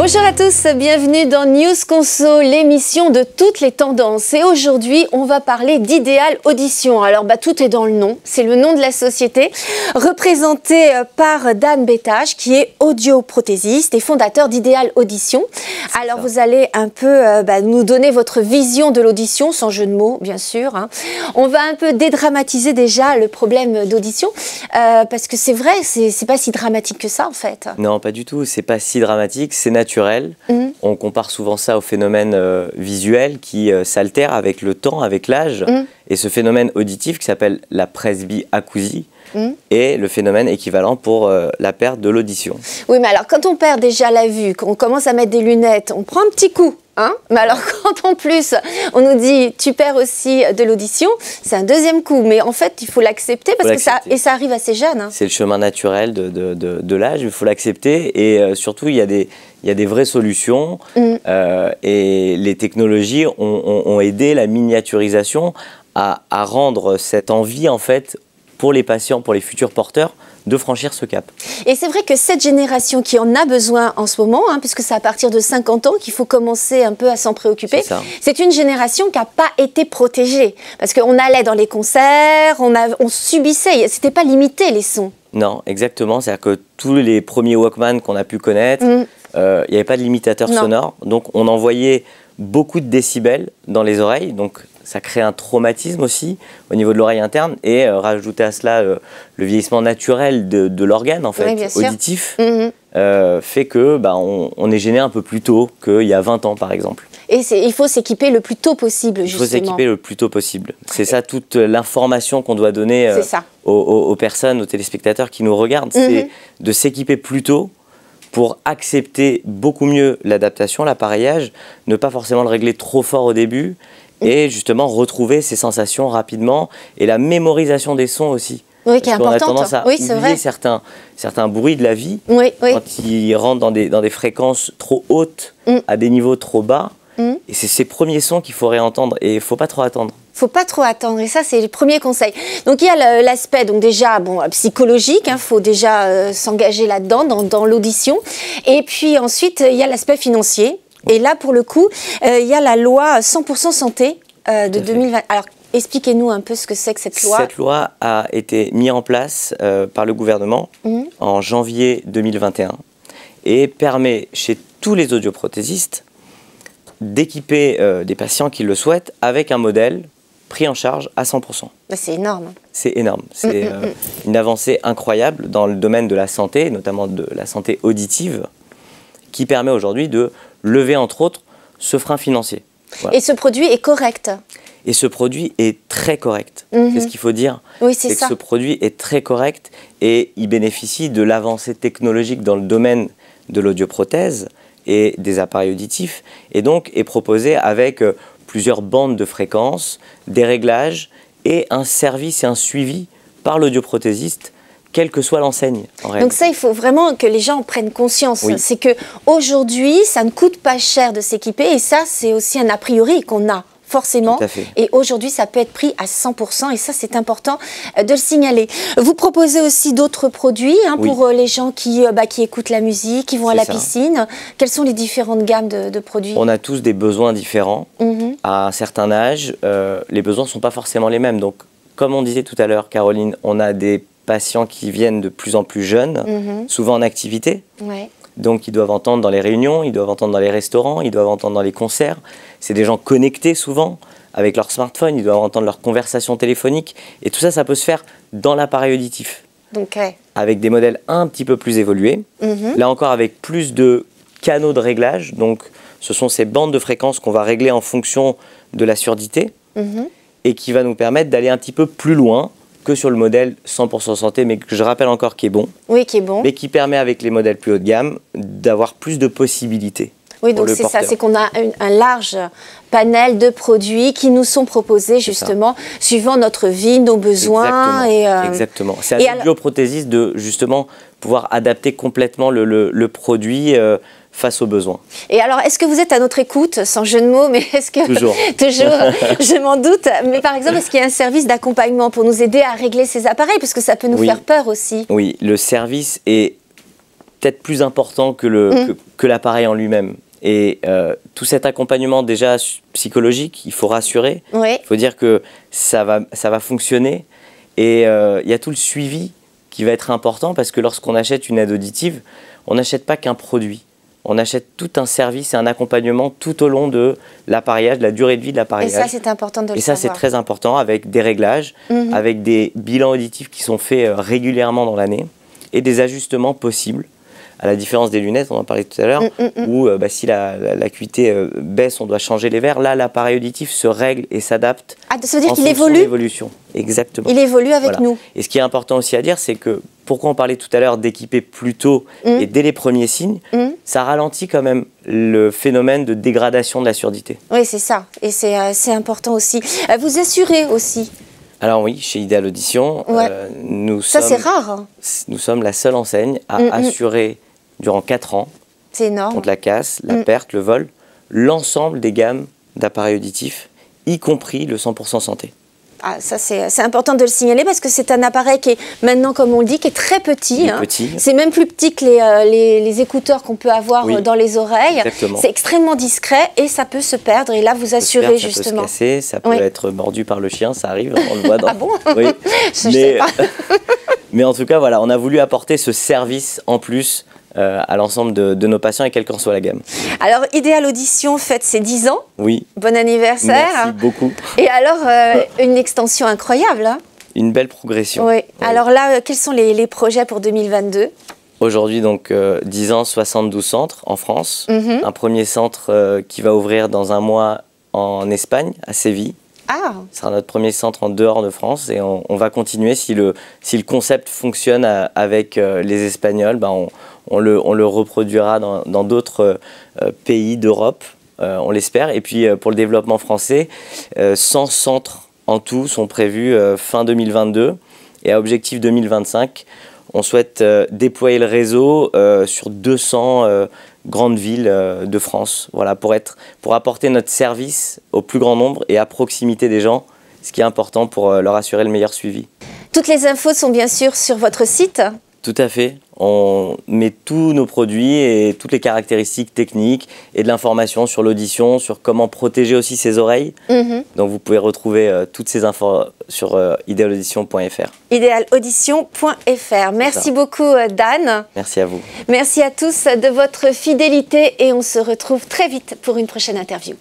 Bonjour à tous, bienvenue dans News Conso, l'émission de toutes les tendances. Et aujourd'hui, on va parler d'Ideal Audition. Alors, tout est dans le nom, c'est le nom de la société, représentée par Dan Bétage, qui est audioprothésiste et fondateur d'Ideal Audition. Alors, vous allez un peu nous donner votre vision de l'audition, sans jeu de mots, bien sûr. Hein. On va un peu dédramatiser déjà le problème d'audition, parce que c'est vrai, c'est pas si dramatique que ça, en fait. Non, pas du tout, c'est pas si dramatique, c'est naturel. On compare souvent ça au phénomène visuel qui s'altère avec le temps, avec l'âge. Et ce phénomène auditif qui s'appelle la presbyacousie est le phénomène équivalent pour la perte de l'audition. Oui, mais alors quand on perd déjà la vue, qu'on commence à mettre des lunettes, on prend un petit coup. Hein? Mais alors quand en plus on nous dit tu perds aussi de l'audition, c'est un deuxième coup. Mais en fait il faut l'accepter parce que ça arrive assez jeune. Hein. C'est le chemin naturel de l'âge, il faut l'accepter et surtout il y a des vraies solutions et les technologies ont aidé la miniaturisation à rendre cette envie en fait pour les patients, pour les futurs porteurs, de franchir ce cap. Et c'est vrai que cette génération qui en a besoin en ce moment, puisque c'est à partir de 50 ans qu'il faut commencer un peu à s'en préoccuper, c'est une génération qui n'a pas été protégée. Parce qu'on allait dans les concerts, on subissait, c'était pas limité les sons. Non, exactement, c'est-à-dire que tous les premiers Walkman qu'on a pu connaître, il n'y avait pas de limitateur sonore, donc on envoyait beaucoup de décibels dans les oreilles, donc ça crée un traumatisme aussi au niveau de l'oreille interne et rajouter à cela le vieillissement naturel de l'organe en fait, auditif, fait que on est gêné un peu plus tôt qu'il y a 20 ans par exemple. Et il faut s'équiper le plus tôt possible, justement. Il faut s'équiper le plus tôt possible. C'est ça toute l'information qu'on doit donner aux personnes, aux téléspectateurs qui nous regardent, c'est de s'équiper plus tôt pour accepter beaucoup mieux l'adaptation, l'appareillage, ne pas forcément le régler trop fort au début, et justement retrouver ces sensations rapidement et la mémorisation des sons aussi. Oui, qui est importante. On a tendance à oublier certains bruits de la vie quand ils rentrent dans des fréquences trop hautes, à des niveaux trop bas. Et c'est ces premiers sons qu'il faut réentendre et il ne faut pas trop attendre. Il ne faut pas trop attendre et ça c'est le premier conseil. Donc il y a l'aspect déjà psychologique, il faut déjà s'engager là-dedans, dans l'audition. Et puis ensuite il y a l'aspect financier. Et là, pour le coup, il y a la loi 100% santé de 2020. Alors, expliquez-nous un peu ce que c'est que cette loi. Cette loi a été mise en place par le gouvernement en janvier 2021 et permet chez tous les audioprothésistes d'équiper des patients qui le souhaitent avec un modèle pris en charge à 100%. C'est énorme. C'est énorme. C'est une avancée incroyable dans le domaine de la santé, notamment de la santé auditive, qui permet aujourd'hui de lever, entre autres, ce frein financier. Voilà. Et ce produit est correct. Et ce produit est très correct. C'est ce qu'il faut dire. Oui, c'est ça. Que ce produit est très correct et il bénéficie de l'avancée technologique dans le domaine de l'audioprothèse et des appareils auditifs, et donc est proposé avec plusieurs bandes de fréquences, des réglages et un service et un suivi par l'audioprothésiste, quelle que soit l'enseigne. Donc ça, il faut vraiment que les gens prennent conscience. C'est qu'aujourd'hui, ça ne coûte pas cher de s'équiper et ça, c'est aussi un a priori qu'on a. Forcément, et aujourd'hui ça peut être pris à 100% et ça c'est important de le signaler. Vous proposez aussi d'autres produits pour les gens qui écoutent la musique, qui vont à la piscine. Quelles sont les différentes gammes de produits? On a tous des besoins différents. À un certain âge, les besoins ne sont pas forcément les mêmes. Donc comme on disait tout à l'heure, Caroline, on a des patients qui viennent de plus en plus jeunes, souvent en activité. Donc ils doivent entendre dans les réunions, ils doivent entendre dans les restaurants, ils doivent entendre dans les concerts. C'est des gens connectés souvent avec leur smartphone, ils doivent entendre leurs conversations téléphoniques. Et tout ça, ça peut se faire dans l'appareil auditif. Avec des modèles un petit peu plus évolués. Là encore avec plus de canaux de réglage. Donc ce sont ces bandes de fréquences qu'on va régler en fonction de la surdité et qui va nous permettre d'aller un petit peu plus loin que sur le modèle 100% santé, mais que je rappelle encore qui est bon. Oui, qui est bon. Mais qui permet avec les modèles plus haut de gamme d'avoir plus de possibilités. Oui, donc c'est ça, c'est qu'on a un large panel de produits qui nous sont proposés justement suivant notre vie, nos besoins. Exactement. C'est à l'audioprothésiste de justement pouvoir adapter complètement le produit face aux besoins. Et alors, est-ce que vous êtes à notre écoute, sans jeu de mots, mais est-ce que... Toujours. Toujours, je m'en doute. Mais par exemple, est-ce qu'il y a un service d'accompagnement pour nous aider à régler ces appareils? Parce que ça peut nous faire peur aussi. Oui, le service est peut-être plus important que l'appareil en lui-même. Et tout cet accompagnement déjà psychologique, il faut rassurer, il faut dire que ça va fonctionner. Et il y a tout le suivi qui va être important parce que lorsqu'on achète une aide auditive, on n'achète pas qu'un produit. On achète tout un service et un accompagnement tout au long de l'appareillage, de la durée de vie de l'appareillage. Et ça, c'est important de le savoir. Et ça, c'est très important avec des réglages, avec des bilans auditifs qui sont faits régulièrement dans l'année et des ajustements possibles. À la différence des lunettes, on en parlait tout à l'heure, où si l'acuité baisse, on doit changer les verres. Là, l'appareil auditif se règle et s'adapte. Ah, ça veut dire qu'il évolue. L'évolution, exactement. Il évolue avec nous. Et ce qui est important aussi à dire, c'est que pourquoi on parlait tout à l'heure d'équiper plus tôt et dès les premiers signes, ça ralentit quand même le phénomène de dégradation de la surdité. Oui, c'est ça. Et c'est important aussi. Vous assurez aussi. Alors oui, chez Ideal Audition, c'est rare. Hein. Nous sommes la seule enseigne à assurer durant 4 ans, c'est énorme, contre la casse, la perte, le vol, l'ensemble des gammes d'appareils auditifs, y compris le 100% santé. Ah, ça c'est important de le signaler parce que c'est un appareil qui est maintenant, comme on le dit, qui est très petit. C'est même plus petit que les écouteurs qu'on peut avoir dans les oreilles. C'est extrêmement discret et ça peut se perdre. Et là, vous assurez justement. Ça peut se casser, ça peut être mordu par le chien, ça arrive, on le voit dans... Ah bon? Oui. Je sais pas. Mais en tout cas, voilà, on a voulu apporter ce service en plus à l'ensemble de nos patients et quelle qu'en soit la gamme. Alors, Ideal Audition fête ses 10 ans. Oui. Bon anniversaire. Merci beaucoup. Et alors, une extension incroyable. Hein? Une belle progression. Oui. Alors là, quels sont les projets pour 2022? Aujourd'hui, donc, 10 ans, 72 centres en France. Un premier centre qui va ouvrir dans un mois en Espagne, à Séville. Ah. Ce sera notre premier centre en dehors de France et on va continuer. Si le concept fonctionne avec les Espagnols, on le reproduira dans d'autres pays d'Europe, on l'espère. Et puis pour le développement français, 100 centres en tout sont prévus fin 2022 et à objectif 2025, on souhaite déployer le réseau sur 200 grandes villes de France, voilà, pour apporter notre service au plus grand nombre et à proximité des gens, ce qui est important pour leur assurer le meilleur suivi. Toutes les infos sont bien sûr sur votre site. Tout à fait. On met tous nos produits et toutes les caractéristiques techniques et de l'information sur l'audition, sur comment protéger aussi ses oreilles. Donc vous pouvez retrouver toutes ces infos sur idealaudition.fr. Idealaudition.fr. Merci beaucoup Dan. Merci à vous. Merci à tous de votre fidélité et on se retrouve très vite pour une prochaine interview.